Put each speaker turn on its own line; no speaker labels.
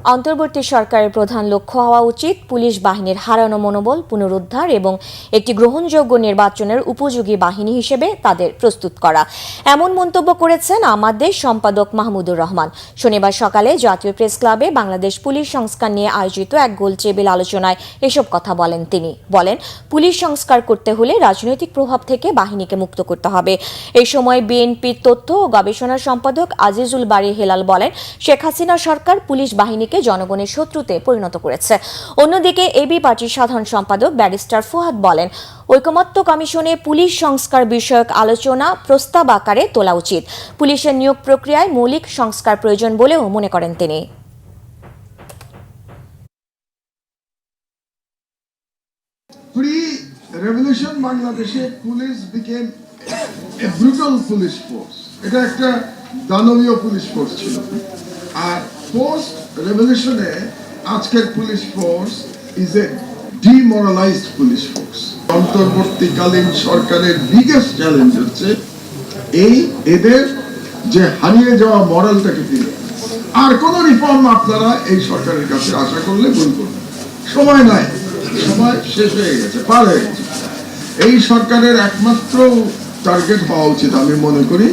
অন্তর্বর্তী সরকারের প্রধান লক্ষ্য হওয়া উচিত পুলিশ বাহিনীর হারানো মনোবল পুনরুদ্ধার এবং একটি গ্রহণযোগ্য নির্বাচনের উপযোগী বাহিনী হিসেবে তাদের প্রস্তুত করা। এমন মন্তব্য করেছেন আমাদের সম্পাদক মাহমুদুর রহমান। শনিবার সকালে জাতীয় প্রেস ক্লাবে বাংলাদেশ পুলিশ সংস্কার নিয়ে আয়োজিত এক গোলটেবিল আলোচনায় এসব কথা বলেন তিনি। বলেন, পুলিশ সংস্কার করতে হলে রাজনৈতিক প্রভাব থেকে বাহিনীকে মুক্ত করতে হবে। এই সময় বিএনপির তথ্য ও গবেষণা সম্পাদক আজিজুল বারী হেলাল বলেন, শেখ হাসিনা সরকার পুলিশ বাহিনী জনগণের শত্রুতে পরিণত করেছে। অন্যদিকে এবি পার্টির সাধারণ সম্পাদক ব্যারিস্টার ফুহাদ বলেন, ঐকমত্য কমিশনে পুলিশ সংস্কার বিষয়ক আলোচনা প্রস্তাব আকারে তোলা উচিত। পুলিশের নিয়োগ প্রক্রিয়ায় মৌলিক সংস্কার প্রয়োজন বলেও মনে করেন তিনি।
Pre-revolution বাংলাদেশে police became a brutal police force. এটা একটা দানবীয় পুলিশ ফোর্স ছিল। আর পোস্ট রেভলিউশনে আজকের police force is a demoralised police force. অন্তর্বর্তীকালীন সরকারের বিগেস্ট চ্যালেঞ্জ হচ্ছে এদের যে হারিয়ে যাওয়া মরালটাকে ফিরে। আর কোন রিফর্ম আপনারা এই সরকারের কাছে আশা করলে ভুল করবেন। সময় নাই, সময় শেষ হয়ে গেছে, পার হয়ে গেছে। এই সরকারের একমাত্র টার্গেট হওয়া উচিত আমি মনে করি